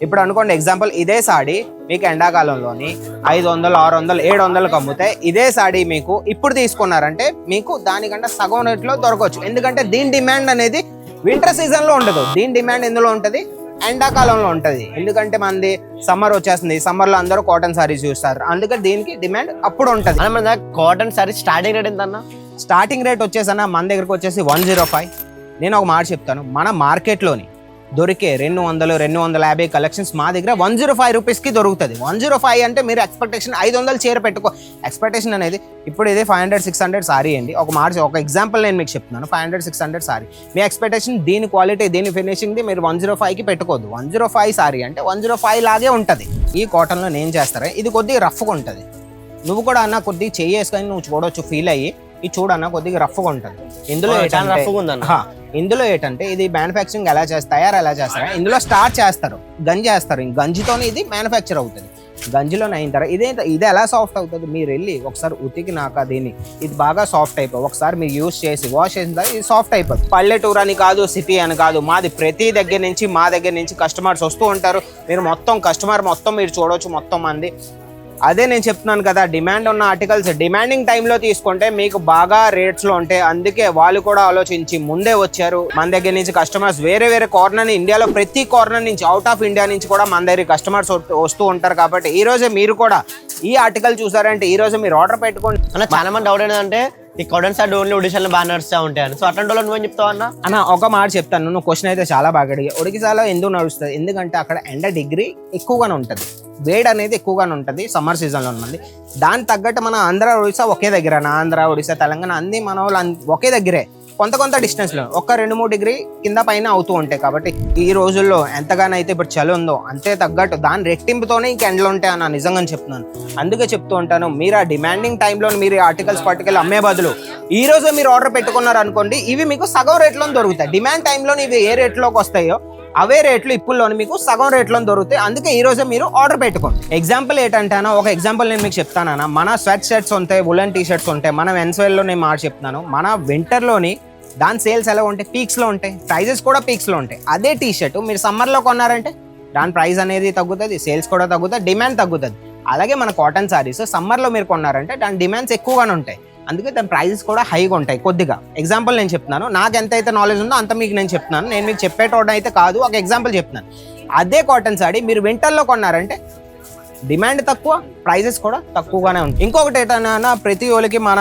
ఇప్పుడు అనుకోండి ఎగ్జాంపుల్ ఇదే సాడీ మీకు ఎండాకాలంలోని 500 600 700కి అమ్ముతే ఇదే సాడీ మీకు ఇప్పుడు తీసుకున్నారంటే మీకు దానికంటే సగం రేట్లో దొరకవచ్చు. ఎందుకంటే దీని డిమాండ్ అనేది వింటర్ సీజన్ లో ఉండదు, దీని డిమాండ్ ఎందులో ఉంటది ఎండాకాలంలో ఉంటది. ఎందుకంటే మనది సమ్మర్ వచ్చేస్తుంది, సమ్మర్ లో అందరూ కాటన్ సారీస్ చూస్తారు, అందుకే దీనికి డిమాండ్ అప్పుడు ఉంటది. కాటన్ సారీ స్టార్టింగ్ రేట్ ఎంత అన్న? స్టార్టింగ్ రేట్ వచ్చేసన్నా మన దగ్గరకు వచ్చేసి 105. నేను ఒక మాట చెప్తాను, మన మార్కెట్లోని దొరికే 200 250 కలెక్షన్స్ మా దగ్గర 105 రూపీస్కి దొరుకుతుంది. 105 అంటే మీరు ఎక్స్పెక్టేషన్ 500 చీర పెట్టుకో. ఎక్స్పెక్టేషన్ అనేది ఇప్పుడు ఇదే 500 600 సారీ అండి, ఒక ఎగ్జాంపుల్ నేను మీకు చెప్తున్నాను. 500 600 సారీ మీ ఎక్స్పెక్టేషన్ దీని క్వాలిటీ దీని ఫినిషింగ్ది మీరు 105కి పెట్టుకోవద్దు. 105 సారీ అంటే 105 లాగే ఉంటుంది. ఈ కాటన్లో నేను చేస్తారా ఇది కొద్దిగా రఫ్గా ఉంటుంది. నువ్వు కూడా అన్న కొద్దిగా చేసుకొని నువ్వు చూడవచ్చు, ఫీల్ అయ్యి ఇది చూడన్న కొద్దిగా రఫ్గా ఉంటుంది. ఇందులో ఏంటంటే ఇది మ్యానుఫ్యాక్చరింగ్ ఎలా ఎలా చేస్తారా, ఇందులో స్టార్ట్ చేస్తారు, గంజి వేస్తారు, గంజితోనే ఇది మ్యానుఫ్యాక్చర్ అవుతుంది. గంజిలో అయిన తర్వాత ఇది ఎలా సాఫ్ట్ అవుతుంది, మీరు వెళ్ళి ఒకసారి ఉతికినాక దీన్ని ఇది బాగా సాఫ్ట్ అయిపోయి ఒకసారి మీరు యూజ్ చేసి వాష్ చేసిన తర్వాత ఇది సాఫ్ట్ అయిపోతుంది. పల్లెటూరు అని కాదు, సిటీ అని కాదు, మాది ప్రతి దగ్గర నుంచి మా దగ్గర నుంచి కస్టమర్స్ వస్తూ ఉంటారు. మీరు మొత్తం కస్టమర్ మొత్తం మీరు చూడవచ్చు మొత్తం మంది. అదే నేను చెప్తున్నాను కదా, డిమాండ్ ఉన్న ఆర్టికల్స్ డిమాండింగ్ టైంలో తీసుకుంటే మీకు బాగా రేట్స్లో ఉంటాయి. అందుకే వాళ్ళు కూడా ఆలోచించి ముందే వచ్చారు. మన దగ్గర నుంచి కస్టమర్స్ వేరే కార్నర్, ఇండియాలో ప్రతి కార్నర్ నుంచి, అవుట్ ఆఫ్ ఇండియా నుంచి కూడా మన దగ్గర కస్టమర్స్ వస్తూ ఉంటారు. కాబట్టి ఈ రోజే మీరు కూడా ఈ ఆర్టికల్ చూసారంటే ఈ రోజు మీరు ఆర్డర్ పెట్టుకోండి. అన్న చాలా మంది డౌట్ ఏంటంటే ఈ కాటన్ సారీ ఓన్లీ ఒడిశాలో బాగా నడుస్తూ ఉంటాయి, సో అట్లాంటి వాళ్ళు నువ్వేం చెప్తావు అన్న? ఒక మాట చెప్తాను, నువ్వు క్వశ్చన్ అయితే చాలా బాగా అడిగి. ఒడిశాలో ఎందుకు నడుస్తుంది, ఎందుకంటే అక్కడ ఎండ డిగ్రీ ఎక్కువగానే ఉంటుంది, వేడి అనేది ఎక్కువగానే ఉంటుంది సమ్మర్ సీజన్లో ఉన్నది. దాని తగ్గట్టు మన ఆంధ్ర ఒడిశా ఒకే దగ్గర, ఆంధ్ర ఒడిశా తెలంగాణ అన్ని మన వాళ్ళు ఒకే దగ్గరే, కొంత డిస్టెన్స్లో 1-2-3 డిగ్రీ కింద పైన అవుతూ ఉంటాయి. కాబట్టి ఈ రోజుల్లో ఎంతగానైతే ఇప్పుడు చలి ఉందో అంతే తగ్గట్టు దాని రెట్టింపుతోనే ఇంక ఎండలు ఉంటాయి అన్న, నిజంగా చెప్తున్నాను. అందుకే చెప్తూ ఉంటాను, మీరు ఆ డిమాండింగ్ టైంలో మీరు ఆర్టికల్స్ పట్టుకెళ్ళి అమ్మే బదులు ఈ రోజు మీరు ఆర్డర్ పెట్టుకున్నారు అనుకోండి, ఇవి మీకు సగం రేట్లో దొరుకుతాయి. డిమాండ్ టైంలో ఇవి ఏ రేట్లోకి వస్తాయో అవే రేట్లు ఇప్పుడులో మీకు సగం రేట్లో దొరుకుతాయి. అందుకే ఈ రోజే మీరు ఆర్డర్ పెట్టుకోండి. ఎగ్జాంపుల్ ఏంటంటే ఒక ఎగ్జాంపుల్ నేను మీకు చెప్తానన్నా, మన స్వెట్ షర్ట్స్ ఉంటాయి, వులెన్ టీ షర్ట్స్ ఉంటాయి, మన మెన్స్వేర్లో నేను మాట చెప్తున్నాను. మన వింటర్లోని దాని సేల్స్ ఎలా ఉంటాయి, పీక్స్లో ఉంటాయి, ప్రైజెస్ కూడా పీక్స్లో ఉంటాయి. అదే టీ షర్ట్ మీరు సమ్మర్లో కొన్నారంటే దాని ప్రైస్ అనేది తగ్గుతుంది, సేల్స్ కూడా తగ్గుతుంది, డిమాండ్ తగ్గుతుంది. అలాగే మన కాటన్ సారీస్ సమ్మర్లో మీరు కొన్నారంటే దాని డిమాండ్స్ ఎక్కువగానే ఉంటాయి, అందుకే దాని ప్రైజెస్ కూడా హైగా ఉంటాయి. కొద్దిగా ఎగ్జాంపుల్ నేను చెప్తున్నాను, నాకు ఎంత అయితే నాలెడ్జ్ ఉందో అంత మీకు నేను చెప్తున్నాను. నేను మీకు చెప్పేటోడ అయితే కాదు, ఒక ఎగ్జాంపుల్ చెప్తున్నాను. అదే కాటన్ సారీ మీరు వింటర్లో కొన్నారంటే డిమాండ్ తక్కువ, ప్రైజెస్ కూడా తక్కువగానే ఉంటాయి. ఇంకొకటి ఏంటన్నా, ప్రతి వాళ్ళకి మన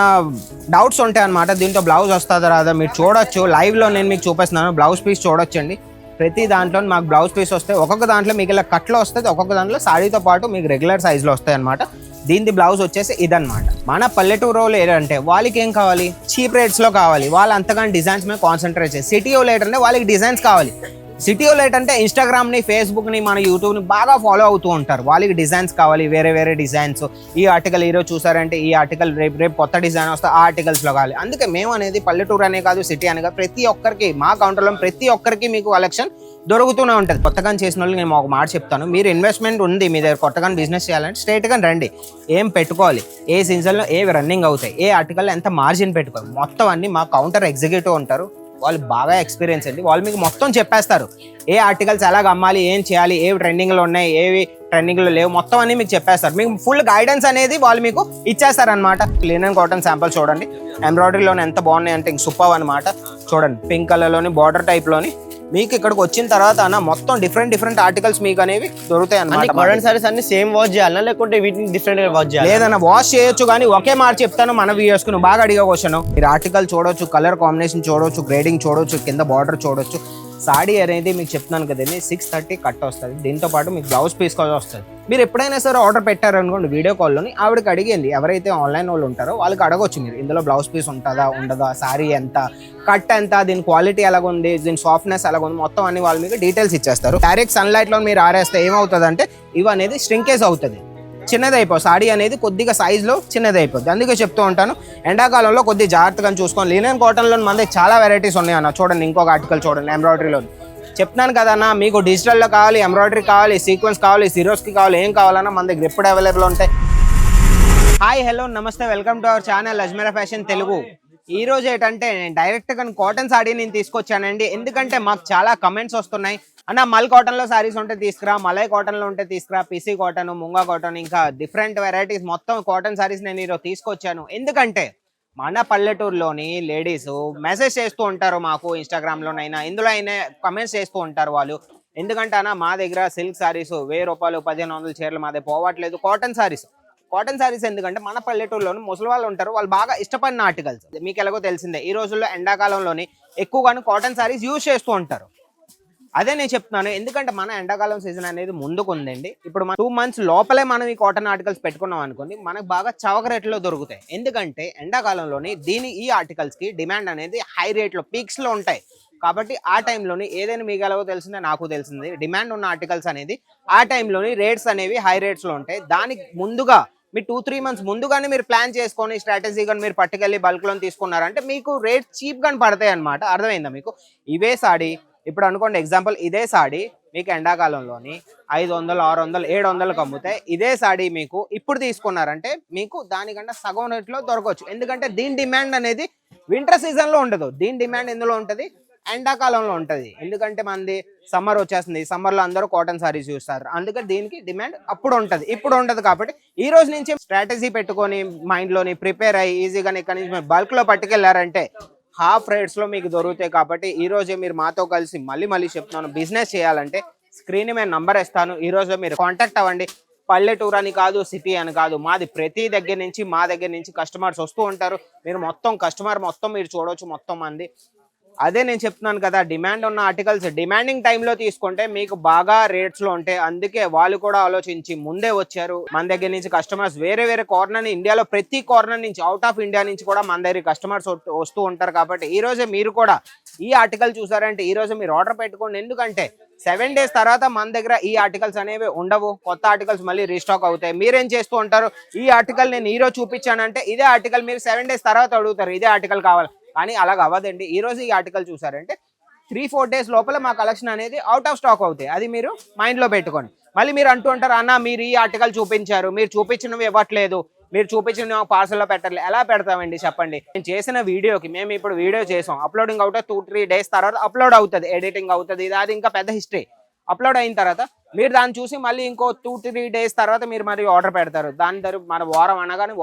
డౌట్స్ ఉంటాయి అన్నమాట, దీంట్లో బ్లౌజ్ వస్తుందా రాదా. మీరు చూడొచ్చు, లైవ్లో నేను మీకు చూపిస్తున్నాను, బ్లౌజ్ పీస్ చూడొచ్చండి. ప్రతి దాంట్లో మాకు బ్లౌజ్ పీస్ వస్తాయి, ఒక్కొక్క దాంట్లో మీకు ఇలా కట్లో వస్తుంది, ఒక్కొక్క దాంట్లో సాడీతో పాటు మీకు రెగ్యులర్ సైజులో వస్తాయి అనమాట. దీని బ్లౌజ్ వచ్చేసి ఇదనమాట. మన పల్లెటూరు వాళ్ళు ఏంటంటే వాళ్ళకి ఏం కావాలి, చీప్ రేట్స్లో కావాలి, వాళ్ళు అంతగాని డిజైన్స్ మీద కాన్సన్ట్రేట్ చేసి. సిటీ వాళ్ళు ఏంటంటే వాళ్ళకి డిజైన్స్ కావాలి. సిటీ వాళ్ళు ఏంటంటే ఇన్స్టాగ్రామ్ని, ఫేస్బుక్ని, మన యూట్యూబ్ని బాగా ఫాలో అవుతూ ఉంటారు, వాళ్ళకి డిజైన్స్ కావాలి, వేరే డిజైన్స్. ఈ ఆర్టికల్ ఈరోజు చూసారంటే ఈ ఆర్టికల్ రేపు కొత్త డిజైన్ వస్తే ఆ ఆర్టికల్స్లో కావాలి. అందుకే మేము అనేది పల్లెటూరు అనే కాదు, సిటీ అనే కాదు, ప్రతి ఒక్కరికి మా కౌంటర్లో ప్రతి ఒక్కరికి మీకు కలెక్షన్ దొరుకుతూనే ఉంటుంది. కొత్తగా చేసిన వాళ్ళు నేను ఒక మాట చెప్తాను, మీరు ఇన్వెస్ట్మెంట్ ఉంది మీ దగ్గర, కొత్తగా బిజినెస్ చేయాలంటే స్ట్రైట్గా రండి. ఏం పెట్టుకోవాలి, ఏ సీజన్లో ఏవి రన్నింగ్ అవుతాయి, ఏ ఆర్టికల్ ఎంత మార్జిన్ పెట్టుకోవాలి, మొత్తం అన్ని మా కౌంటర్ ఎగ్జిక్యూటివ్ ఉంటారు, వాళ్ళు బాగా ఎక్స్పీరియన్స్ అండి. వాళ్ళు మీకు మొత్తం చెప్పేస్తారు, ఏ ఆర్టికల్స్ ఎలాగ అమ్మాలి, ఏం చేయాలి, ఏవి ట్రెండింగ్లో ఉన్నాయి, ఏవి ట్రెండింగ్లో లేవు, మొత్తం అన్ని మీకు చెప్పేస్తారు. మీకు ఫుల్ గైడెన్స్ అనేది వాళ్ళు మీకు ఇచ్చేస్తారనమాట. లినెన్ కాటన్ శాంపుల్ చూడండి, ఎంబ్రాయిడరీలోని ఎంత బాగున్నాయి అంటే ఇంక సూపర్ అనమాట. చూడండి, పింక్ కలర్లోని బార్డర్ టైప్లోని మీకు ఇక్కడికి వచ్చిన తర్వాత అన్న మొత్తం డిఫరెంట్ ఆర్టికల్స్ మీకు అనేవి దొరుకుతాయి అన్నమాట. కాటన్ సారీస్ అన్ని సేమ్ వాష్ చేయాలా లేకుంటే వీటిని డిఫరెంట్ గా వాష్ చేయాలి? లేదన్న, వాష్ చేయొచ్చు, కానీ ఒకే మాట చెప్తాను మన వ్యూయర్స్ కు. నువ్వు బాగా అడిగా క్వశ్చన్, మీరు ఆర్టికల్ చూడొచ్చు, కలర్ కాంబినేషన్ చూడొచ్చు, గ్రేడింగ్ చూడొచ్చు, కింద బార్డర్ చూడొచ్చు. సాడీ అనేది మీకు చెప్తున్నాను కదండి, 630 కట్ వస్తుంది, దీంతో పాటు మీకు బ్లౌజ్ పీస్ కూడా వస్తుంది. మీరు ఎప్పుడైనా సరే ఆర్డర్ పెట్టారనుకోండి, వీడియో కాల్లోని ఆవిడకి అడిగండి, ఎవరైతే ఆన్లైన్ వాళ్ళు ఉంటారో వాళ్ళకి అడగొచ్చు మీరు, ఇందులో బ్లౌజ్ పీస్ ఉంటుందా ఉండదా, సారీ ఎంత, కట్ ఎంత, దీని క్వాలిటీ ఎలాగుంది, దీని సాఫ్ట్నెస్ ఎలాగుంది, మొత్తం అన్ని వాళ్ళు మీకు డీటెయిల్స్ ఇచ్చేస్తారు. డైరెక్ట్ సన్లైట్లో మీరు ఆరేస్తే ఏమవుతుంది అంటే ఇవి అనేది స్ట్రింకేజ్ అవుతుంది, చిన్నది అయిపోతుంది, సాడీ అనేది కొద్దిగా సైజులో చిన్నది అయిపోతుంది. అందుకే చెప్తూ ఉంటాను, ఎండాకాలంలో కొద్దిగా జాగ్రత్తగా చూసుకోండి. లినెన్ కాటన్లో మన దగ్గర చాలా వెరైటీస్ ఉన్నాయి అన్న. చూడండి, ఇంకొక ఆర్టికల్ చూడండి, ఎంబ్రాయిడరీలో చెప్తున్నాను కదన్నా, మీకు డిజిటల్లో కావాలి, ఎంబ్రాయిడరీ కావాలి, సీక్వెన్స్ కావాలి, సిరోస్కి కావాలి, ఏం కావాలన్నా మన దగ్గర ఎప్పుడు అవైలబుల్ ఉంటాయి. హాయ్ హలో నమస్తే, welcome to our channel Ajmeera fashion Telugu. ఈ రోజు ఏంటంటే నేను డైరెక్ట్ గా కాటన్ సారీ నేను తీసుకొచ్చానండి. ఎందుకంటే మాకు చాలా కమెంట్స్ వస్తున్నాయి, అన్న మల్ కాటన్ లో సారీస్ ఉంటే తీసుకురా, మలై కాటన్ లో ఉంటే తీసుకురా, పిసి కాటన్, ముంగా కాటన్, ఇంకా డిఫరెంట్ వెరైటీస్ మొత్తం కాటన్ సారీస్ నేను ఈరోజు తీసుకొచ్చాను. ఎందుకంటే మన పల్లెటూరులోని లేడీస్ మెసేజ్ చేస్తూ ఉంటారు మాకు, ఇన్స్టాగ్రామ్లోనైనా ఇందులో అయినా కమెంట్స్ చేస్తూ ఉంటారు వాళ్ళు. ఎందుకంటే అన్న మా దగ్గర సిల్క్ సారీస్ 1000 రూపాయలు 1500 చీరలు మాదే పోవట్లేదు. కాటన్ సారీస్ ఎందుకంటే మన పల్లెటూరులోని ముసలి వాళ్ళు ఉంటారు, వాళ్ళు బాగా ఇష్టపడిన ఆర్టికల్స్. మీకు ఎలాగో తెలిసిందే, ఈ రోజుల్లో ఎండాకాలంలోని ఎక్కువగాను కాటన్ సారీస్ యూజ్ చేస్తూ ఉంటారు. అదే నేను చెప్తున్నాను, ఎందుకంటే మన ఎండాకాలం సీజన్ అనేది ముందుకు ఉందండి. ఇప్పుడు మన 2 months లోపలే మనం ఈ కాటన్ ఆర్టికల్స్ పెట్టుకున్నాం అనుకోండి, మనకు బాగా చవక రేట్లో దొరుకుతాయి. ఎందుకంటే ఎండాకాలంలోని ఈ ఆర్టికల్స్ కి డిమాండ్ అనేది హై రేట్లో పీక్స్ లో ఉంటాయి. కాబట్టి ఆ టైంలోని ఏదైనా మీకు ఎలాగో తెలిసిందే, నాకు తెలిసింది, డిమాండ్ ఉన్న ఆర్టికల్స్ అనేది ఆ టైంలోని రేట్స్ అనేవి హై రేట్స్ లో ఉంటాయి. దానికి ముందుగా మీరు 2-3 months ముందుగానే మీరు ప్లాన్ చేసుకొని స్ట్రాటజీగా మీరు పట్టుకెళ్ళి బల్క్ లో తీసుకున్నారంటే మీకు రేట్ చీప్ గానే పడతాయి అనమాట. అర్థమైందా మీకు? ఇవే సాడీ ఇప్పుడు అనుకోండి, ఎగ్జాంపుల్ ఇదే సాడీ మీకు ఎండాకాలంలోని 500, 600, 700కి అమ్ముతాయి. ఇదే సాడీ మీకు ఇప్పుడు తీసుకున్నారంటే మీకు దానికన్నా సగం రేట్లో దొరకవచ్చు. ఎందుకంటే దీని డిమాండ్ అనేది వింటర్ సీజన్ లో ఉండదు, దీని డిమాండ్ ఎందులో ఉంటుంది, ఎండాకాలంలో ఉంటుంది. ఎందుకంటే మనది సమ్మర్ వచ్చేస్తుంది, సమ్మర్ లో అందరూ కాటన్ సారీస్ చూస్తారు, అందుకని దీనికి డిమాండ్ అప్పుడు ఉంటుంది, ఇప్పుడు ఉండదు. కాబట్టి ఈ రోజు నుంచి స్ట్రాటజీ పెట్టుకొని మైండ్ లోని ప్రిపేర్ అయ్యి ఈజీగా ఇక్కడ నుంచి బల్క్ లో పట్టుకెళ్లారంటే హాఫ్ రేట్స్ లో మీకు దొరుకుతాయి. కాబట్టి ఈ రోజే మీరు మాతో కలిసి మళ్ళీ చెప్తున్నాను, బిజినెస్ చేయాలంటే స్క్రీన్ మీద నంబర్ ఇస్తాను, ఈ రోజు మీరు కాంటాక్ట్ అవ్వండి. పల్లెటూరు అని కాదు, సిటీ అని కాదు, మాది ప్రతి మా దగ్గర నుంచి కస్టమర్స్ వస్తూ ఉంటారు. మీరు మొత్తం కస్టమర్ మొత్తం మీరు చూడవచ్చు, మొత్తం మంది. అదే నేను చెప్తున్నాను కదా, డిమాండ్ ఉన్న ఆర్టికల్స్ డిమాండింగ్ టైంలో తీసుకుంటే మీకు బాగా రేట్స్ లో ఉంటాయి. అందుకే వాళ్ళు కూడా ఆలోచించి ముందే వచ్చారు. మన దగ్గర నుంచి కస్టమర్స్ వేరే కార్నర్, ఇండియాలో ప్రతి కార్నర్ నుంచి, అవుట్ ఆఫ్ ఇండియా నుంచి కూడా మన దగ్గర కస్టమర్స్ వస్తూ ఉంటారు. కాబట్టి ఈ రోజే మీరు కూడా ఈ ఆర్టికల్ చూసారంటే ఈ రోజు మీరు ఆర్డర్ పెట్టుకోండి. ఎందుకంటే 7 days తర్వాత మన దగ్గర ఈ ఆర్టికల్స్ అనేవి ఉండవు, కొత్త ఆర్టికల్స్ మళ్ళీ రీస్టాక్ అవుతాయి. మీరేం చేస్తూ ఉంటారు, ఈ ఆర్టికల్ నేను ఈ రోజు చూపించానంటే ఇదే ఆర్టికల్ మీరు 7 days తర్వాత అడుగుతారు, ఇదే ఆర్టికల్ కావాలి. కానీ అలాగ అవ్వదండి. ఈ రోజు ఈ ఆర్టికల్ చూసారంటే 3-4 days లోపల మా కలెక్షన్ అనేది అవుట్ ఆఫ్ స్టాక్ అవుతాయి. అది మీరు మైండ్ లో పెట్టుకోండి. మళ్ళీ మీరు అంటూ ఉంటారు, అన్న మీరు ఈ ఆర్టికల్ చూపించారు, మీరు చూపించినవి ఇవ్వట్లేదు, మీరు చూపించిన పార్సల్లో పెట్టలేదు. ఎలా పెడతామండి చెప్పండి? నేను చేసిన వీడియోకి మేము ఇప్పుడు వీడియో చేసాం, అప్లోడింగ్ అవుట్ 2-3 days తర్వాత అప్లోడ్ అవుతుంది, ఎడిటింగ్ అవుతుంది, అది ఇంకా పెద్ద హిస్టరీ. అప్లోడ్ అయిన తర్వాత మీరు దాన్ని చూసి మళ్ళీ ఇంకో 2-3 days తర్వాత మీరు మరి ఆర్డర్ పెడతారు. దాని తర్వాత మన వారం అనగానే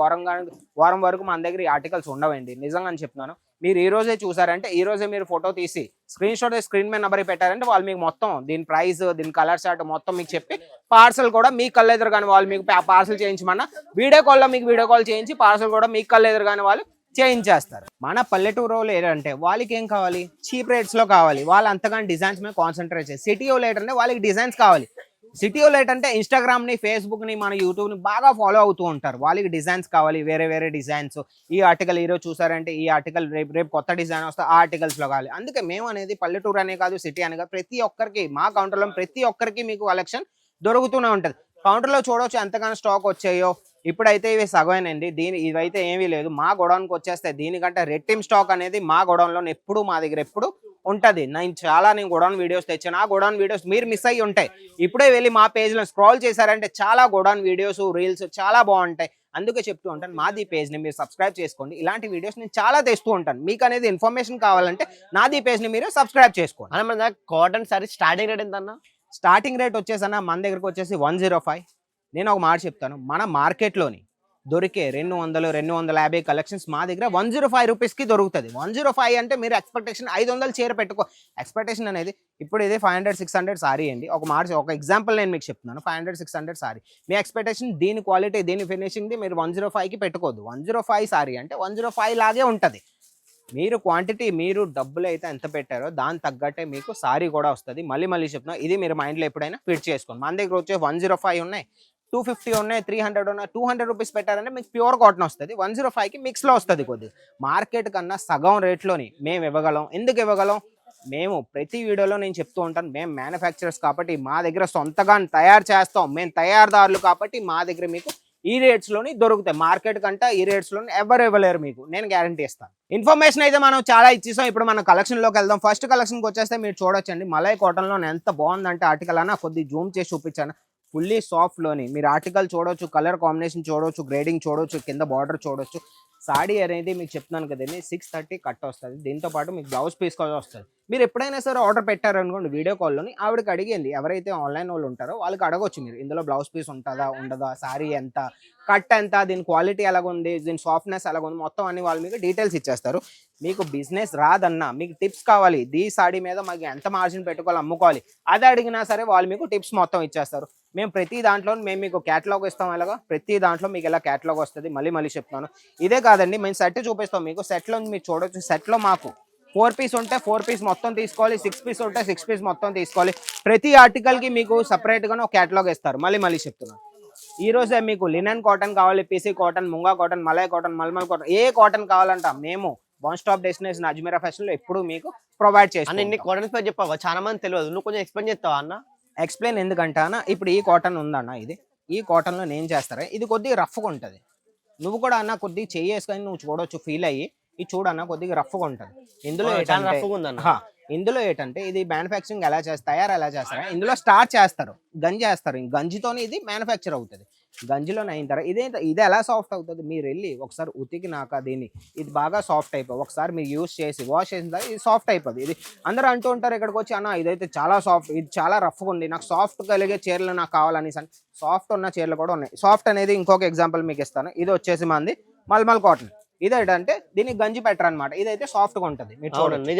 వారం వరకు మన దగ్గర ఈ ఆర్టికల్స్ ఉండవండి, నిజంగా చెప్తున్నాను. మీరు ఈ రోజే చూసారంటే ఈ రోజే మీరు ఫోటో తీసి స్క్రీన్ షాట్ స్క్రీన్ మీద నెంబర్ పెట్టారంటే వాళ్ళు మీకు మొత్తం దీని ప్రైస్, దీని కలర్ చార్ట్ మొత్తం మీకు చెప్పి పార్సల్ కూడా మీ కళ్ళు ఎదురు కానీ వాళ్ళు మీకు పార్సల్ చేయించమన్నా వీడియో కాల్లో మీకు వీడియో కాల్ చేయించి పార్సల్ కూడా మీ కళ్ళు ఎదురు కానీ వాళ్ళు చేయించేస్తారు. మన పల్లెటూరు ఏంటంటే వాళ్ళకి ఏం కావాలి, చీప్ రేట్స్ లో కావాలి. వాళ్ళు అంతగాని డిజైన్స్ మీద కాన్సన్ట్రేట్ చేసి, సిటీ లేట్ అంటే వాళ్ళకి డిజైన్స్ కావాలి. సిటీ లేట్ అంటే ఇన్స్టాగ్రామ్ ని, ఫేస్బుక్ ని, మన యూట్యూబ్ ని బాగా ఫాలో అవుతూ ఉంటారు, వాళ్ళకి డిజైన్స్ కావాలి, వేరే డిజైన్స్. ఈ ఆర్టికల్ ఈరోజు చూసారంటే ఈ ఆర్టికల్ రేపు కొత్త డిజైన్ వస్తే ఆ ఆర్టికల్స్ లో కావాలి. అందుకే మేము అనేది పల్లెటూరు అనే కాదు, సిటీ అనే కాదు, ప్రతి ఒక్కరికి మా కౌంటర్లో ప్రతి ఒక్కరికి మీకు కలెక్షన్ దొరుకుతూనే ఉంటుంది. కౌంటర్లో చూడవచ్చు ఎంతగానో స్టాక్ వచ్చాయో. ఇప్పుడైతే ఇవి సగమేనండి, ఇవైతే ఏమీ లేదు. మా గొడౌన్కి వచ్చేస్తే దీనికంటే రెట్టింపు స్టాక్ అనేది మా గొడౌన్లో ఎప్పుడు మా దగ్గర ఎప్పుడు ఉంటుంది. నేను గొడౌన్ వీడియోస్ తెచ్చాను, ఆ గొడౌన్ వీడియోస్ మీరు మిస్ అయ్యి ఉంటాయి. ఇప్పుడే వెళ్ళి మా పేజ్లో స్క్రాల్ చేశారంటే చాలా గొడౌన్ వీడియోస్, రీల్స్ చాలా బాగుంటాయి. అందుకే చెప్తూ ఉంటాను, మాది పేజ్ని మీరు సబ్స్క్రైబ్ చేసుకోండి. ఇలాంటి వీడియోస్ నేను చాలా తెస్తూ ఉంటాను. మీకు అనేది ఇన్ఫర్మేషన్ కావాలంటే నాది పేజ్ని మీరు సబ్స్క్రైబ్ చేసుకోండి. అన్న మన కాటన్ సారీ స్టార్టింగ్ రేట్ ఎంత అన్న? స్టార్టింగ్ రేట్ వచ్చేసన్నా మన దగ్గరకు వచ్చేసి 105. నేను ఒక మాట చెప్తాను, మన మార్కెట్లోని దొరికే 200-250 కలెక్షన్స్ మా దగ్గర 105 రూపీస్కి దొరుకుతుంది. 105 అంటే మీరు ఎక్స్పెక్టేషన్ 500 చీర పెట్టుకో. ఎక్స్పెక్టేషన్ అనేది ఇప్పుడు ఇదే 500-600 సారీ అండి. ఒక ఎగ్జాంపుల్ నేను మీకు చెప్తున్నాను, 500-600 సారీ మీ ఎక్స్పెక్టేషన్, దీని క్వాలిటీ, దీని ఫినిషింగ్ది మీరు 105కి పెట్టుకోవద్దు. 105 సారీ అంటే 105 లాగే ఉంటుంది. మీరు క్వాంటిటీ, మీరు డబ్బులు అయితే ఎంత పెట్టారో దాని తగ్గట్టే మీకు సారీ కూడా వస్తుంది. మళ్ళీ చెప్తున్నా, ఇది మీరు మైండ్లో ఎప్పుడైనా ఫిట్ చేసుకోండి. మన దగ్గర వచ్చే 105 ఉన్నాయి, 250 ఉన్నాయి, 300 ఉన్నాయి. 200 రూపీస్ పెట్టారంటే మీకు ప్యూర్ కాటన్ వస్తుంది. 105కి మిక్స్లో వస్తుంది. కొద్దిగా మార్కెట్ కన్నా సగం రేట్లోని మేము ఇవ్వగలం. ఎందుకు ఇవ్వగలం? మేము ప్రతి వీడియోలో నేను చెప్తూ ఉంటాను, మేము మ్యానుఫ్యాక్చరర్స్ కాబట్టి మా దగ్గర సొంతగా తయారు చేస్తాం, మేము తయారుదారులు కాబట్టి మా దగ్గర మీకు ఈ రేట్స్లోని దొరుకుతాయి. మార్కెట్ కంటే ఈ రేట్స్లోని ఎవరు ఇవ్వలేరు మీకు, నేను గ్యారంటీ ఇస్తాను. ఇన్ఫర్మేషన్ అయితే మనం చాలా ఇచ్చేసాం. ఇప్పుడు మన కలెక్షన్లోకి వెళ్దాం. ఫస్ట్ కలెక్షన్కి వచ్చేస్తే మీరు చూడొచ్చండి, మలై కాటన్లో ఎంత బాగుందంటే ఆర్టికల్ అన్న కొద్ది జూమ్ చేసి చూపించాను. ఫుల్లీ సాఫ్ట్లోని మీరు ఆర్టికల్ చూడొచ్చు, కలర్ కాంబినేషన్ చూడొచ్చు, గ్రేడింగ్ చూడొచ్చు, కింద బార్డర్ చూడొచ్చు. సాడీ అనేది మీకు చెప్తున్నాను కదండి 630 కట్ వస్తుంది. దీంతో పాటు మీకు బ్లౌజ్ పీస్ కూడా వస్తుంది. మీరు ఎప్పుడైనా సరే ఆర్డర్ పెట్టారనుకోండి వీడియో కాల్లోని ఆవిడకి అడిగండి, ఎవరైతే ఆన్లైన్ వాళ్ళు ఉంటారో వాళ్ళకి అడగొచ్చు మీరు ఇందులో బ్లౌజ్ పీస్ ఉంటుందా ఉండదా, సారీ ఎంత, కట్ ఎంత, దీని క్వాలిటీ ఎలాగుంది, దీని సాఫ్ట్నెస్ ఎలాగుంది, మొత్తం అన్ని వాళ్ళు మీకు డీటెయిల్స్ ఇచ్చేస్తారు. మీకు బిజినెస్ రాదన్నా మీకు టిప్స్ కావాలి, ఈ సాడీ మీద మాకు ఎంత మార్జిన్ పెట్టుకోవాలి, అమ్ముకోవాలి, అది అడిగినా సరే వాళ్ళు మీకు టిప్స్ మొత్తం ఇచ్చేస్తారు. మేము ప్రతి దాంట్లో మేము మీకు క్యాటలాగ్ ఇస్తాం. ఎలాగా ప్రతి దాంట్లో మీకు ఇలా క్యాటలాగ్ వస్తుంది. మళ్ళీ చెప్తాను. ఇదే కాదండి, మేము సెట్ చూపిస్తాం మీకు. సెట్లో మీరు చూడొచ్చు, సెట్లో మాకు 4 పీస్ ఉంటే 4 పీస్ మొత్తం తీసుకోవాలి, 6 పీస్ ఉంటే 6 పీస్ మొత్తం తీసుకోవాలి. ప్రతి ఆర్టికల్కి మీకు సపరేట్గానే ఒక క్యాటలాగ్ ఇస్తారు. మళ్ళీ చెప్తున్నాను. ఈ రోజే మీకు లినెన్ కాటన్ కావాలి, పీసీ కాటన్, ముంగా కాటన్, మలై కాటన్, మల్మల్ కాటన్, ఏ కాటన్ కావాలంట మేము one stop destination Ajmera fashion లో ఎప్పుడు మీకు ప్రొవైడ్ చేస్తాం. ఇన్ని కాటన్స్ పేరు చెప్పావా, చాలా మంది తెలియదు, నువ్వు కొంచెం ఎక్స్ప్లెయిన్ చేస్తావా అన్న? ఎక్స్ప్లెయిన్ ఎందుకంటే అన్న, ఇప్పుడు ఈ కాటన్ ఉందన్న, ఈ కాటన్లో నేను చేస్తారా, ఇది కొద్దిగా రఫ్గా ఉంటుంది. నువ్వు కూడా అన్న కొద్దిగా చేసుకొని నువ్వు చూడొచ్చు, ఫీల్ అయ్యి ఇది చూడన్న కొద్దిగా రఫ్గా ఉంటుంది. ఇందులో ఏంటంటే ఇది మ్యానుఫ్యాక్చరింగ్ ఎలా తయారు ఎలా చేస్తారా, ఇందులో స్టార్ట్ చేస్తారు, గంజి వేస్తారు. గంజితోనే ఇది మ్యానుఫ్యాక్చర్ అవుతుంది. గంజిలోనే అయిన తర్వాత ఇది ఎలా సాఫ్ట్ అవుతుంది, మీరు వెళ్ళి ఒకసారి ఉతికినాక దీన్ని ఇది బాగా సాఫ్ట్ అయిపోయి ఒకసారి మీరు యూస్ చేసి వాష్ చేసిన తర్వాత ఇది సాఫ్ట్ అయిపోతుంది. ఇది అందరూ అంటూ ఉంటారు ఇక్కడికి వచ్చి, అన్న ఇదైతే చాలా సాఫ్ట్, ఇది చాలా రఫ్గా ఉంది, నాకు సాఫ్ట్ కలిగే చీరలు నాకు కావాలనేసి. సాఫ్ట్ ఉన్న చీరలు కూడా ఉన్నాయి. సాఫ్ట్ అనేది ఇంకొక ఎగ్జాంపుల్ మీకు ఇస్తాను. ఇది వచ్చేసి మంది మల్మల్ కాటన్. ఇదేంటంటే దీనికి గంజి పెడతారు అనమాట. ఇదైతే సాఫ్ట్ గా ఉంటది. మీరు చూడండి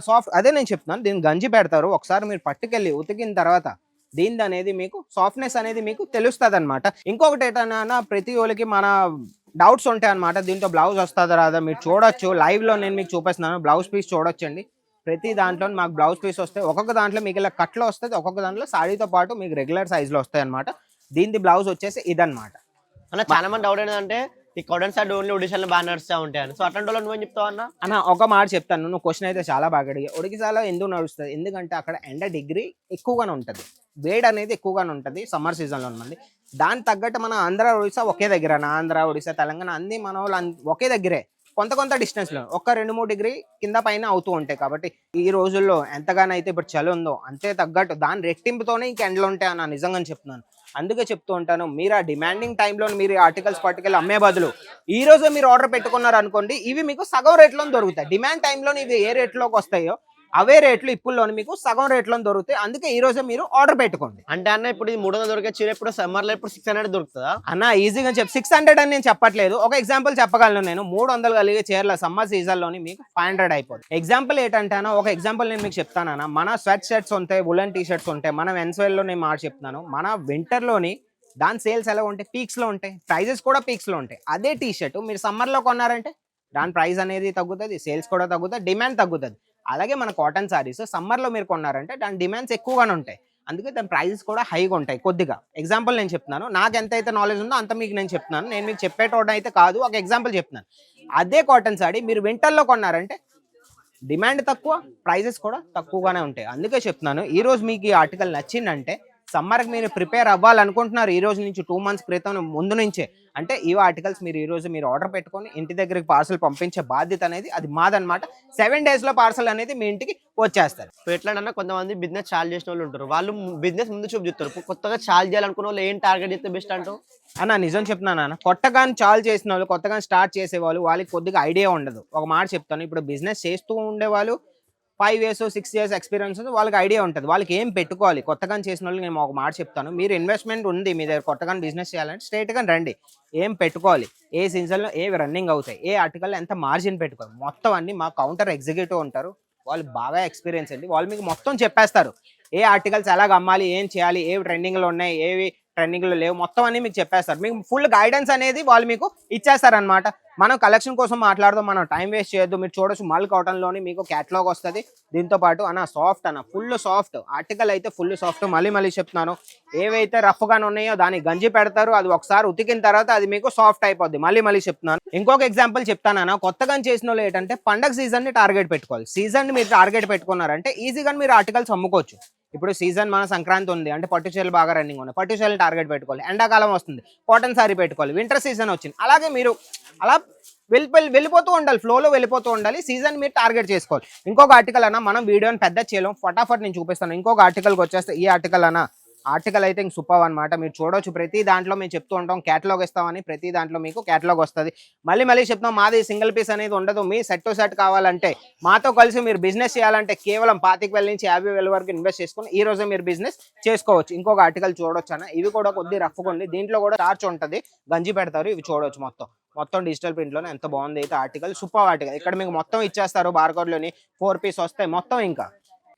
సాఫ్ట్, అదే నేను చెప్తున్నాను. దీనికి గంజి పెడతారు. ఒకసారి మీరు పట్టుకెళ్ళి ఉతికిన తర్వాత దీని అనేది మీకు సాఫ్ట్నెస్ అనేది మీకు తెలుస్తుంది అనమాట. ఇంకొకటి ఏంటన్నా, ప్రతి ఒళ్ళకి మన డౌట్స్ ఉంటాయి అనమాట. దీంతో బ్లౌజ్ వస్తుందా రాదా మీరు చూడొచ్చు. లైవ్ లో నేను మీకు చూపిస్తున్నాను. బ్లౌజ్ పీస్ చూడొచ్చండి. ప్రతి దాంట్లో మాకు బ్లౌజ్ పీస్ వస్తాయి. ఒక్కొక్క దాంట్లో మీకు ఇలా కట్లో వస్తుంది, ఒక్కొక్క దాంట్లో సాడీతో పాటు మీకు రెగ్యులర్ సైజ్ లో వస్తాయి అనమాట. దీని బ్లౌజ్ వచ్చేసి ఇదనమాట. అన్న చాలా మంది డౌట్ ఏంటంటే ఈ కాటన్ సార్ ఓన్లీ ఒడిశాలో బాగా నడుస్తూ ఉంటాయని, సో అట్లాంటి వాళ్ళు నువ్వేం చెప్తావు అన్న? ఒక మాట చెప్తాను. నువ్వు క్వశ్చన్ అయితే చాలా బాగా అడిగా. ఒడిశాలో ఎందుకు నడుస్తుంది, ఎందుకంటే అక్కడ ఎండ డిగ్రీ ఎక్కువగానే ఉంటుంది, వేడి అనేది ఎక్కువగానే ఉంటుంది సమ్మర్ సీజన్లో ఉన్నది. దాని తగ్గట్టు మన ఆంధ్ర ఒడిశా ఒకే దగ్గర, ఆంధ్ర ఒడిశా తెలంగాణ అన్ని మన వాళ్ళు ఒకే దగ్గరే, కొంత డిస్టెన్స్లో ఒక 2-3 డిగ్రీ కింద పైన అవుతూ ఉంటాయి. కాబట్టి ఈ రోజుల్లో ఎంతగానో అయితే ఇప్పుడు చలి ఉందో అంతే తగ్గట్టు దాని రెట్టింపుతోనే ఇంక ఎండలు ఉంటాయి అన్న, నిజంగా చెప్తున్నాను. అందుకే చెప్తూ ఉంటాను, మీరు ఆ డిమాండింగ్ టైంలో మీరు ఆర్టికల్స్ పట్టుకెళ్ళి అమ్మే బదులు ఈ రోజు మీరు ఆర్డర్ పెట్టుకున్నారు అనుకోండి, ఇవి మీకు సగం రేట్లో దొరుకుతాయి. డిమాండ్ టైంలో ఇవి ఏ రేట్లోకి వస్తాయో అవే రేట్లు ఇప్పుడులోని మీకు సగం రేట్లో దొరుకుతాయి. అందుకే ఈ రోజే మీరు ఆర్డర్ పెట్టుకోండి. అంటే అన్న ఇప్పుడు ఇది 300 దొరికే చీర ఇప్పుడు సమ్మర్ లో ఇప్పుడు 600 దొరుకుతుందా అన్న? ఈజీగా 600 అని నేను చెప్పట్లేదు. ఒక ఎగ్జాంపుల్ చెప్పగలను నేను. 300 కలిగే చీరల సమ్మర్ సీజన్ లోని మీకు 500 అయిపోతుంది. ఎగ్జాంపుల్ ఏంటంటే ఒక ఎగ్జాంపుల్ నేను మీకు చెప్తానన్నా. మన స్వెట్ షర్ట్స్ ఉంటాయి, వులెన్ టీ షర్ట్స్ ఉంటాయి. మనం మెన్స్వేర్ లో నేను మాట చెప్తున్నాను. మన వింటర్ లోని దాని సేల్స్ ఎలా ఉంటాయి, పీక్స్ లో ఉంటాయి, ప్రైజెస్ కూడా పీక్స్ లో ఉంటాయి. అదే టీ షర్ట్ మీరు సమ్మర్ లో కొన్నారంటే దాని ప్రైస్ అనేది తగ్గుతుంది, సేల్స్ కూడా తగ్గుతుంది, డిమాండ్ తగ్గుతుంది. అలాగే మన కాటన్ సారీస్ సమ్మర్లో మీరు కొన్నారంటే దాని డిమాండ్స్ ఎక్కువగానే ఉంటాయి. అందుకే దాని ప్రైజెస్ కూడా హైగా ఉంటాయి. కొద్దిగా ఎగ్జాంపుల్ నేను చెప్తున్నాను. నాకు ఎంత అయితే నాలెడ్జ్ ఉందో అంత మీకు నేను చెప్తున్నాను. నేను మీకు చెప్పేటోడ అయితే కాదు, ఒక ఎగ్జాంపుల్ చెప్తున్నాను. అదే కాటన్ సారీ మీరు వింటర్లో కొన్నారంటే డిమాండ్ తక్కువ, ప్రైజెస్ కూడా తక్కువగానే ఉంటాయి. అందుకే చెప్తున్నాను, ఈ రోజు మీకు ఈ ఆర్టికల్ నచ్చిందంటే సమ్మర్కి మీరు ప్రిపేర్ అవ్వాలనుకుంటున్నారు ఈ రోజు నుంచి 2 months క్రితం ముందు నుంచే అంటే ఈ ఆర్టికల్స్ మీరు ఈ రోజు మీరు ఆర్డర్ పెట్టుకొని ఇంటి దగ్గరికి పార్సల్ పంపించే బాధ్యత అనేది అది మాదనమాట. 7 days లో పార్సల్ అనేది మీ ఇంటికి వచ్చేస్తారు. ఎట్లా కొంతమంది బిజినెస్ చాలు చేసిన వాళ్ళు ఉంటారు, వాళ్ళు బిజినెస్ ముందు చూపు చూస్తారు. కొత్తగా చాలు చేయాలనుకున్న వాళ్ళు ఏం టార్గెట్ చేస్తే బెస్ట్ అంటావు అన్న? నిజం చెప్తున్నాను అన్న, కొత్తగా చాలు చేసిన వాళ్ళు, కొత్తగా స్టార్ట్ చేసేవాళ్ళు వాళ్ళకి కొద్దిగా ఐడియా ఉండదు. ఒక మాట చెప్తాను, ఇప్పుడు బిజినెస్ చేస్తూ ఉండేవాళ్ళు 5 years 6 years ఎక్స్పీరియన్స్ ఉంది, వాళ్ళకి ఐడియా ఉంటుంది వాళ్ళకి ఏం పెట్టుకోవాలి. కొత్తగా చేసిన వాళ్ళకి నేను ఒక మాట చెప్తాను, మీరు ఇన్వెస్ట్మెంట్ ఉంది మీ దగ్గర కొత్తగా బిజినెస్ చేయాలంటే స్ట్రైట్గా రండి. ఏం పెట్టుకోవాలి, ఏ సీజన్లో ఏవి రన్నింగ్ అవుతాయి, ఏ ఆర్టికల్లో ఎంత మార్జిన్ పెట్టుకోవాలి, మొత్తం అన్ని మా కౌంటర్ ఎగ్జిక్యూటివ్ ఉంటారు. వాళ్ళు బాగా ఎక్స్పీరియన్స్ అండి, వాళ్ళు మీకు మొత్తం చెప్పేస్తారు. ఏ ఆర్టికల్స్ ఎలాగ అమ్మాలి, ఏం చేయాలి, ఏవి ట్రెండింగ్లో ఉన్నాయి, ఏవి ట్రెండింగ్లో లేవు, మొత్తం అన్ని మీకు చెప్పేస్తారు. మీకు ఫుల్ గైడెన్స్ అనేది వాళ్ళు మీకు ఇచ్చేస్తారనమాట. మనం కలెక్షన్ కోసం మాట్లాడదాం, మనం టైం వేస్ట్ చేయొద్దు. మీరు చూడొచ్చు మల్ కాటన్లోని మీకు క్యాటలాగ్ వస్తుంది. దీంతో పాటు అన్న సాఫ్ట్ అన్న, ఫుల్ సాఫ్ట్ ఆర్టికల్ అయితే ఫుల్ సాఫ్ట్. మళ్ళీ చెప్తున్నాను, ఏవైతే రఫ్గానే ఉన్నాయో దానికి గంజి పెడతారు, అది ఒకసారి ఉతికిన తర్వాత అది మీకు సాఫ్ట్ అయిపోద్ది. మళ్ళీ చెప్తున్నాను. ఇంకొక ఎగ్జాంపుల్ చెప్తానన్నా, కొత్తగా చేసిన వాళ్ళు ఏంటంటే పండగ సీజన్ని టార్గెట్ పెట్టుకోవాలి. సీజన్ మీరు టార్గెట్ పెట్టుకున్నారంటే ఈజీగా మీరు ఆర్టికల్స్ అమ్ముకోవచ్చు. ఇప్పుడు సీజన్ మన సంక్రాంతి ఉంది అంటే పట్టు చీరలు బాగా రన్నింగ్ ఉన్నాయి, పట్టు చీరలు టార్గెట్ పెట్టుకోవాలి. ఎండాకాలం వస్తుంది, కాటన్ సారీ పెట్టుకోవాలి. వింటర్ సీజన్ వచ్చింది, అలాగే మీరు అలా వెళ్ళిపోతూ ఉండాలి, ఫ్లోలో వెళ్ళిపోతూ ఉండాలి. సీజన్ మీరు టార్గెట్ చేసుకోవాలి. ఇంకొక ఆర్టికల్ అన్న, మనం వీడియోని పెద్ద చేయలేం, ఫటాఫట్ నేను చూపిస్తాను. ఇంకొక ఆర్టికల్కి వచ్చేస్తే ఈ ఆర్టికల్ అన్న ఆర్టికల్ అయితే ఇంక సూపర్ అనమాట. మీరు చూడొచ్చు ప్రతి దాంట్లో మేము చెప్తూ ఉంటాం క్యాటలాగ్ ఇస్తామని, ప్రతి దాంట్లో మీకు క్యాటలాగ్ వస్తుంది. మళ్ళీ చెప్తాం మాది సింగిల్ పీస్ అనేది ఉండదు. మీ సెట్ టు సెట్ కావాలంటే మాతో కలిసి మీరు బిజినెస్ చేయాలంటే కేవలం 25,000 నుంచి 50,000 వరకు ఇన్వెస్ట్ చేసుకుని ఈ రోజు మీరు బిజినెస్ చేసుకోవచ్చు. ఇంకొక ఆర్టికల్ చూడొచ్చు అన్న, ఇవి కూడా కొద్ది రఫ్గా ఉంది. దీంట్లో కూడా టార్చ్ ఉంటుంది, గంజి పెడతారు. ఇవి చూడొచ్చు మొత్తం డిజిటల్ ప్రింట్ లోనే ఎంత బాగుంది అయితే ఆర్టికల్, సూపర్ ఆర్టికల్. ఇక్కడ మీకు మొత్తం ఇచ్చేస్తారు బార్కోడ్ లోని 4 పీస్ వస్తాయి మొత్తం.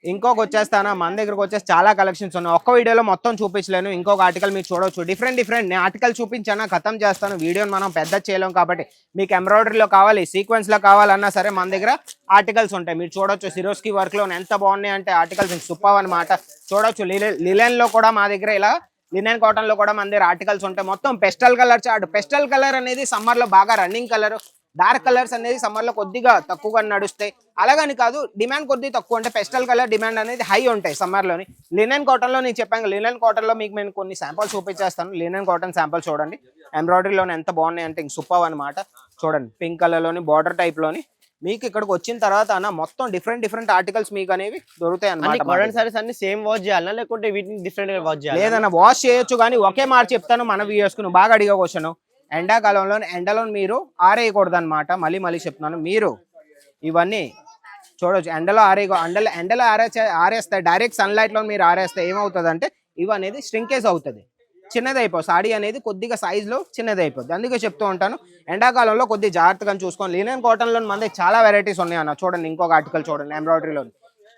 ఇంకొక వచ్చేస్తానా మన దగ్గరకు వచ్చేసి చాలా కలెక్షన్స్ ఉన్నాయి. ఒక్క వీడియోలో మొత్తం చూపించలేను. ఇంకొక ఆర్టికల్ మీరు చూడవచ్చు, డిఫరెంట్ నేను ఆర్టికల్ చూపించానా ఖతం చేస్తాను. వీడియోని మనం పెద్ద చేయలేం కాబట్టి మీకు ఎంబ్రాయిడరీలో కావాలి, సీక్వెన్స్ లో కావాలన్నా సరే మన దగ్గర ఆర్టికల్స్ ఉంటాయి. మీరు చూడొచ్చు సిరోస్కి వర్క్ లో ఎంత బాగున్నాయి అంటే ఆర్టికల్స్ సూపర్ అనమాట. చూడొచ్చు లిలెన్ లో కూడా మా దగ్గర ఇలా లినెన్ కాటన్ లో కూడా మన దగ్గర ఆర్టికల్స్ ఉంటాయి. మొత్తం pastel colour chart. Pastel colour అనేది సమ్మర్ లో బాగా రన్నింగ్ కలర్. డార్క్ కలర్స్ అనేది సమ్మర్ లో కొద్దిగా తక్కువగా నడుస్తాయి. అలాగని కాదు, డిమాండ్ కొద్దిగా తక్కువ అంటే పెస్టల్ కలర్ డిమాండ్ అనేది హై ఉంటాయి సమ్మర్ లోని. లినెన్ కాటన్ లో నేను చెప్పాను, లినెన్ కాటన్ లో మీకు నేను కొన్ని శాంపుల్స్ చూపించేస్తాను. లినెన్ కాటన్ శాంపుల్ చూడండి, ఎంబ్రాయిడరీలోని ఎంత బాగున్నాయి అంటే ఇంక సూపర్ అనమాట. చూడండి పింక్ కలర్ లోని బార్డర్ టైప్ లోని మీకు ఇక్కడికి వచ్చిన తర్వాత అన్న మొత్తం డిఫరెంట్ ఆర్టికల్స్ మీకు అనేవి దొరుకుతాయి అన్నమాట. కాటన్ సారీస్ అన్ని సేమ్ వాష్ చేయాలా లేకుంటే వీటిని డిఫరెంట్ గా వాష్ చేయాలి? లేదన్న వాష్ చేయొచ్చు, కానీ ఒకే మాట చెప్తాను మన వ్యూయర్స్ కు. బాగా అడిగా క్వశ్చన్, ఎండాకాలంలో ఎండలో మీరు ఆరేయకూడదు అనమాట. మళ్ళీ చెప్తున్నాను, మీరు ఇవన్నీ చూడవచ్చు ఎండలో ఎండలో ఆరేస్తాయి. డైరెక్ట్ సన్లైట్ లో మీరు ఆరేస్తే ఏమవుతుంది అంటే ఇవి అనేది స్ట్రింకేజ్ అవుతుంది, చిన్నది అయిపోతుంది. సాడీ అనేది కొద్దిగా సైజ్ లో చిన్నది అయిపోద్ది. అందుకే చెప్తూ ఉంటాను ఎండాకాలంలో కొద్దిగా జాగ్రత్తగా చూసుకోండి. లినెన్ కాటన్ లో మన దగ్గర చాలా వెరైటీస్ ఉన్నాయి అన్న. చూడండి ఇంకొక ఆర్టికల్ చూడండి, ఎంబ్రాయిడరీలో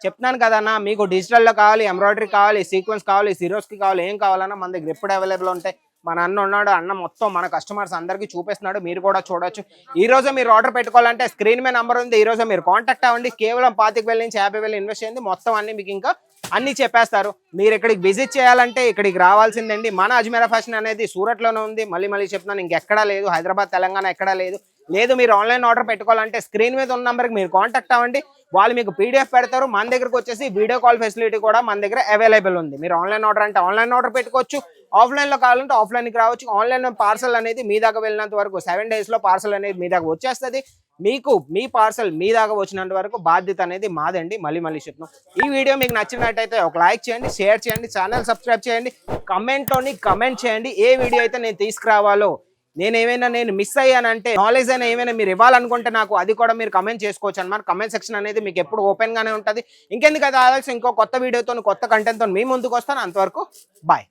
చెప్తున్నాను కదన్నా, మీకు డిజిటల్లో కావాలి, ఎంబ్రాయిడరీ కావాలి, సీక్వెన్స్ కావాలి, సిరోస్కి కావాలి, ఏం కావాలన్నా మన దగ్గర ఎప్పుడు అవైలబుల్ ఉంటాయి. మన అన్న ఉన్నాడు, అన్న మొత్తం మన కస్టమర్స్ అందరికీ చూపిస్తున్నాడు, మీరు కూడా చూడొచ్చు. ఈ రోజు మీరు ఆర్డర్ పెట్టుకోవాలంటే స్క్రీన్ మీద నంబర్ ఉంది, ఈ రోజు మీరు కాంటాక్ట్ అవ్వండి. కేవలం 25,000 నుంచి 50,000 ఇన్వెస్ట్ చేయండి, మొత్తం అన్ని మీకు ఇంకా అన్ని చెప్పేస్తారు. మీరు ఇక్కడికి విజిట్ చేయాలంటే ఇక్కడికి రావాల్సిందండి. మన అజ్మీరా ఫ్యాషన్ అనేది సూరత్ లోనే ఉంది. మళ్ళీ చెప్తున్నాను, ఇంకెక్కడా లేదు, హైదరాబాద్ తెలంగాణ ఎక్కడా లేదు. మీరు ఆన్లైన్ ఆర్డర్ పెట్టుకోవాలంటే స్క్రీన్ మీద ఉన్న నెంబర్కి మీరు కాంటాక్ట్ అవ్వండి, వాళ్ళు మీకు పీడిఎఫ్ పెడతారు. మన దగ్గరకు వచ్చేసి వీడియో కాల్ ఫెసిలిటీ కూడా మన దగ్గర అవైలబుల్ ఉంది. మీరు ఆన్లైన్ ఆర్డర్ అంటే ఆన్లైన్ ఆర్డర్ పెట్టుకోవచ్చు, ఆఫ్లైన్ లో కావాలంటే ఆఫ్లైన్కి రావచ్చు. ఆన్లైన్ పార్సల్ అనేది మీ దాకా వెళ్ళినంత వరకు 7 days లో పార్సల్ అనేది మీ దాకా వచ్చేస్తుంది. మీకు మీ పార్సల్ మీ దాకా వచ్చినంత వరకు బాధ్యత అనేది మాదండి. మళ్ళీ చెప్తున్నాం, ఈ వీడియో మీకు నచ్చినట్టయితే ఒక లైక్ చేయండి, షేర్ చేయండి, ఛానల్ సబ్స్క్రైబ్ చేయండి, కమెంట్ చేయండి ఏ వీడియో అయితే నేను తీసుకురావాలో. నేను మిస్ అయ్యానంటే నాలెడ్జ్ అయినా ఏమైనా మీరు ఇవ్వాలనుకుంటే నాకు అది కూడా మీరు కమెంట్ చేసుకోవచ్చు అన్నమాట. కమెంట్ సెక్షన్ అనేది మీకు ఎప్పుడు ఓపెన్ గానే ఉంటుంది. ఇంకెందుకైతే ఆలోచన ఇంకో కొత్త వీడియోతో కొత్త కంటెంట్తో మీ ముందుకు వస్తాను. అంతవరకు బాయ్.